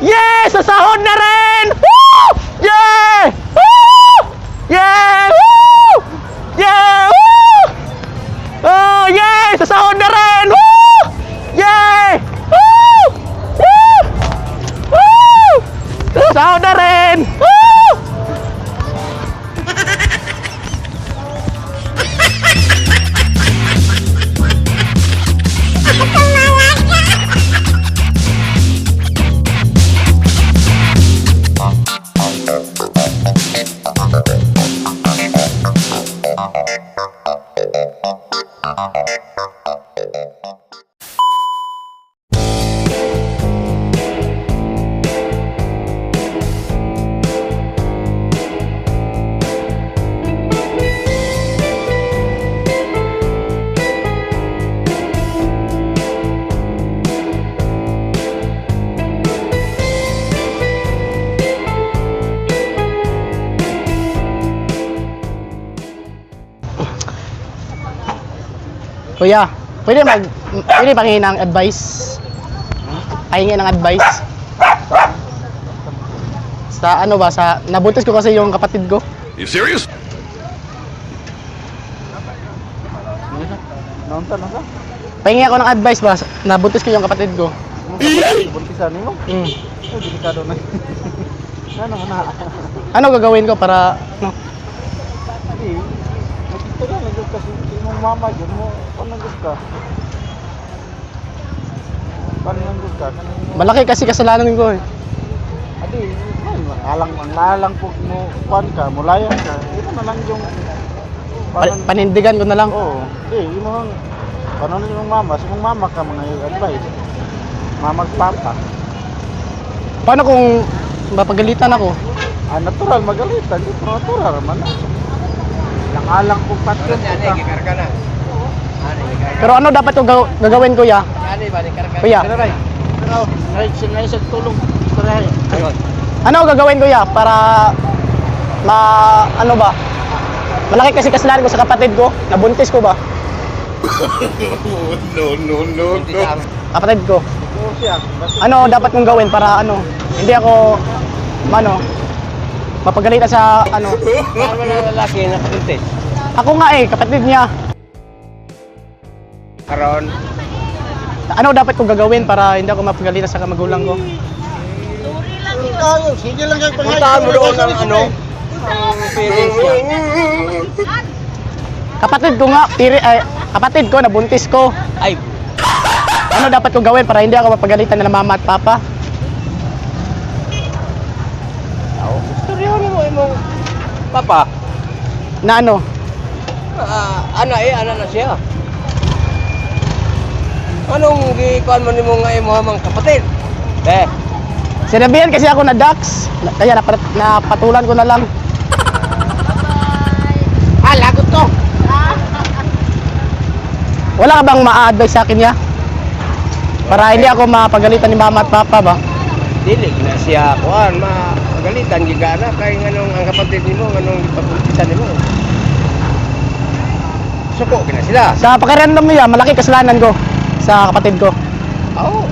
Yes! Sasahod na rin! Woo! Yeah! Woo! Yeah! Woo! Yeah! Woo! Oh, yeah! Sasahod na rin! Woo! Yeah! Woo! Woo! Woo! Sasahod na rin! Woo! Kuya, pwede pangingin ng advice? Pahingin ng advice? Sa ano ba, nabuntis ko kasi yung kapatid ko. You serious? Pahingi ako ng advice ba, nabuntis ko yung kapatid ko. Buntisan mo? Delikado na. Ano na? Ano gagawin ko para, no? Ito lang, nagod kasi mong mama dyan mo, panangod ka. Panangod ka. Malaki kasi kasalanan ko eh. Adi, alang po mo, kuhan ka, mulayan ka. Ito na lang yung... Panindigan ko na lang. Oo. Yun mo ang... Paano yung mama? Sa mong mama ka mga advice. Mamagpapa. Paano kung mapagalitan ako? Natural, magalitan. Dito natural naman. Alang po patyon ka. Pero ano dapat ko gagawin, kuya? Kuya, Naisag tulong. ano gagawin, kuya, para ano ba? Malaki kasi kasalanan ko sa kapatid ko. Nabuntis ko ba? No. Kapatid ko. Ano dapat kong gawin para hindi ako mapagalitan sa Ano na lalaki na kapatid? Ako nga kapatid niya. Karon. Ano dapat kong gagawin para hindi ako mapagalitan sa magulang ko? Sige lang yung puntahan mo doon ang ang parents niya. Kapatid ko nga, kapatid ko, nabuntis ko. Ay, Ano dapat kong gawin para hindi ako mapagalitan ng mama at papa? istorya mo imong papa. Na ano? Ana na siya. Anong gikuan mo nimo nga imo mang kapatid? Sinabihan kasi ako na Dax. Kaya napatulan ko na lang. Lagot to. Wala ka bang ma-advise sa akin niya? Para hindi ako mapagalitan ni mama at papa ba? Dili na siya kuan magalitan gigana kay nganong ang kapatid nimo nganong ipabuntisan nimo. Suko gina sila. Sa pakiramdam mo yan, malaki kasalanan ko sa kapatid ko. Oo.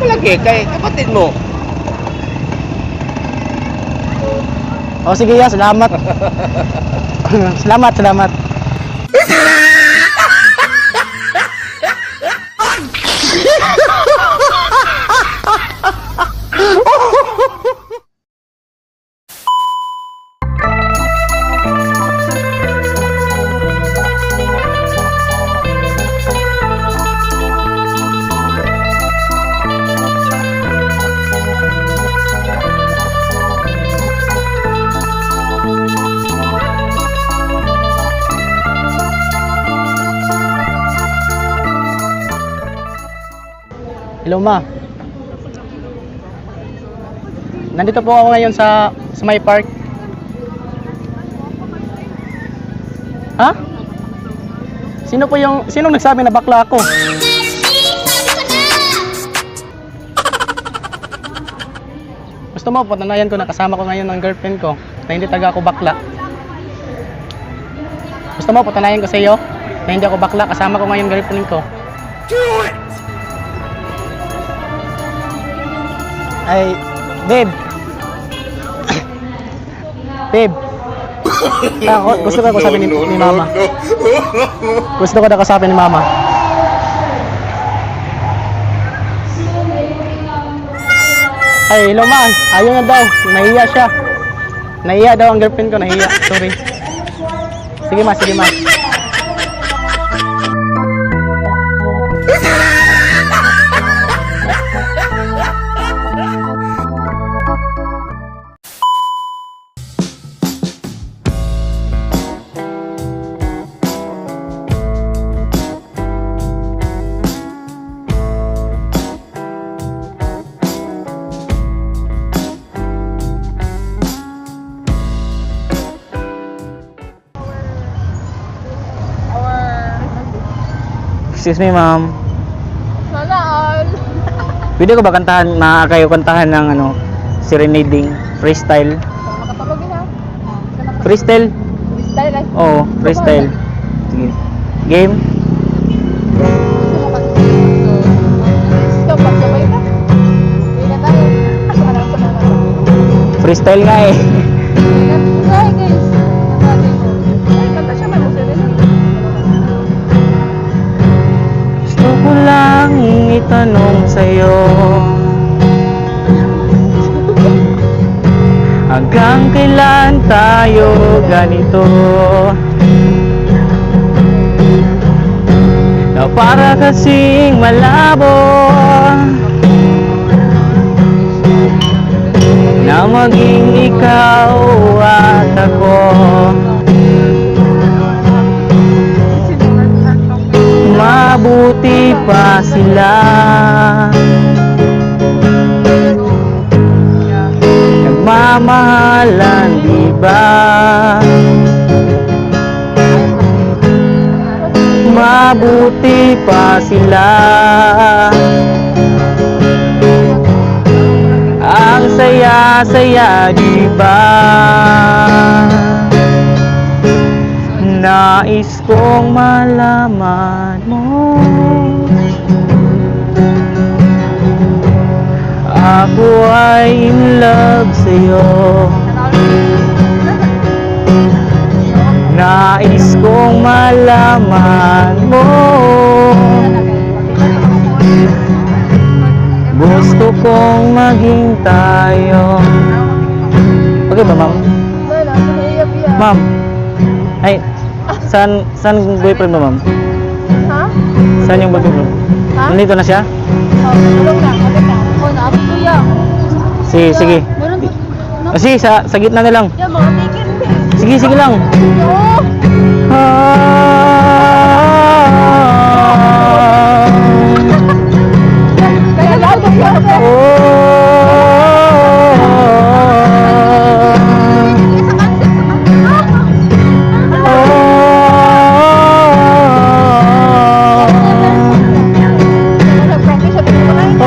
Malaki kay kapatid mo. O sige ya, salamat. Salamat. Hello, ma. Nandito po ako ngayon sa may park. Ha? Sinong nagsabi na bakla ako? Gusto mo, patanayan ko na kasama ko ngayon ng girlfriend ko na hindi taga ako bakla. Gusto mo, patanayan ko sa iyo na hindi ako bakla, kasama ko ngayon girlfriend ko. Do it! Ay, Babe. Babe. Gusto ko kausapin ni Mama. Gusto ko na kausapin ni Mama. Ay, hello ma. Ayaw na daw. Nahiya siya. Nahiya daw ang girlfriend ko. Nahiya. Sorry. Sige ma, sige ma. Excuse me, ma'am. Sana all. Pwede ko ba kantahan, kayo kantahan ng serenading, freestyle? Makatulog na. Freestyle? Freestyle lang. Oo, freestyle. Sige. Game? Stop, pagsabay ka. Hindi na tayo. Freestyle nga eh. Hi guys. Ay, kanta siya man. Gusto ko lang itanong sa'yo, hanggang kailan tayo ganito? Na para kasing malabo na maging ikaw at ako. Mabuti pa sila, nagmamahalan, diba? Mabuti pa sila, ang saya-saya, diba? Nais kong malaman mo, ako ay in love sa'yo. Nais kong malaman mo, gusto kong maging tayo. Okay ba, ma'am? Ma'am, ay, saan boyfriend mo, ma'am? Ha? Saan yung boyfriend mo? Ha? Nandito na siya? Oh, tulog na. Kapit na. Oh, naabot ko yan. Sige, sige. Meron po. Sige, sa gitna na lang. Yan, mga tikin. Sige, sige lang. Oo. Kaya lahat ang yan. Nag-practice siya dito pa kayo.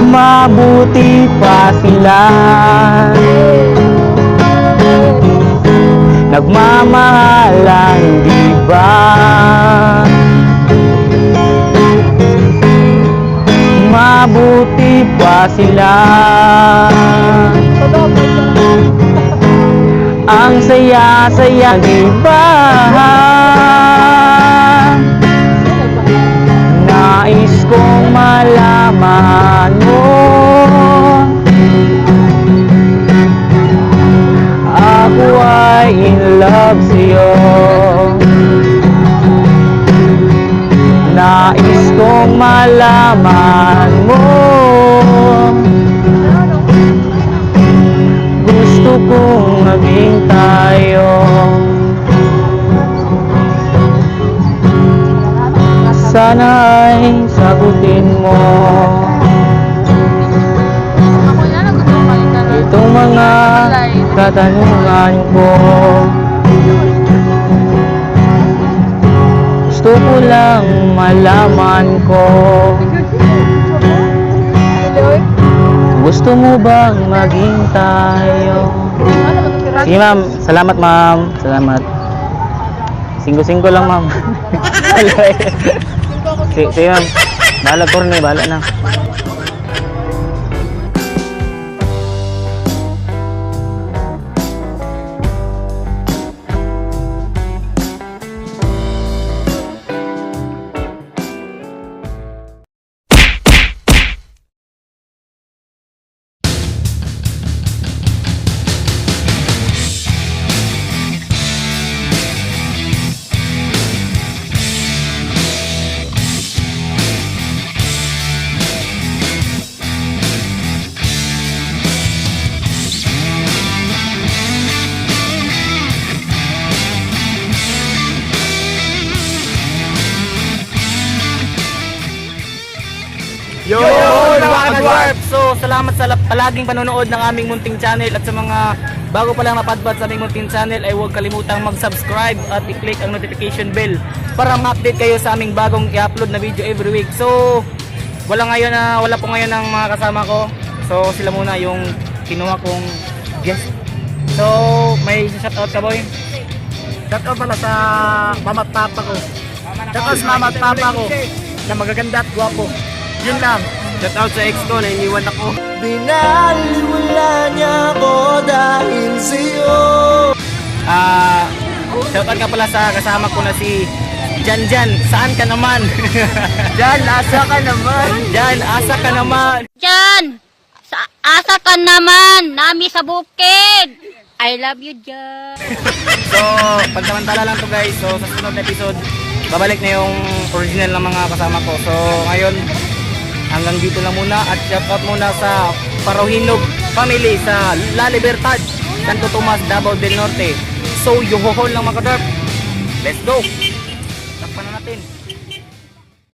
Mabuti pa sila, nagmamahalan, diba? Mabuti pa sila, ang saya-saya, diba? Nais kong malaman mo, ako ay in love sa'yo. Nais kong malaman mo, gusto kong maging tayo. Sana ay sagutin mo itong mga katanungan ko. Gusto ko lang malaman ko, gusto mo bang maging tayo? Sige ma'am, salamat ma'am. Salamat. Singgo-singgo lang, ma'am. Sige, ma'am. Bahala, Corny. Bahala na. Yo! Mga Dwarf! So, salamat sa palaging panonood ng aming munting channel at sa mga bago pa lang napadpad sa aming munting channel ay huwag kalimutang mag-subscribe at i-click ang notification bell para ma-update kayo sa aming bagong i-upload na video every week. So, wala po ngayon ang mga kasama ko. So, sila muna yung kinuha kong guest. So, may shoutout ka, boy? Shoutout pala sa mama at papa ko. Shoutout sa mama at papa ko na magaganda at gwapo. Yun lang. Shoutout sa ex ko na iniwan ako. Binaliwala niya ako dahil sa'yo. Shoutout nga pala sa kasama ko na si Jan. Saan ka naman? Jan, asa ka naman. Jan, asa ka naman. Diyan! Asa ka naman! Nami sa bukid! I love you, Diyan! So, pagsamantala lang to guys. So, sa sunod na episode, babalik na yung original ng mga kasama ko. So, ngayon, hanggang dito lang muna at shoutout muna sa Parohinog family sa La Libertad, Santo Tomas, Davao del Norte. So, yohohol lang mga kadorp. Let's go!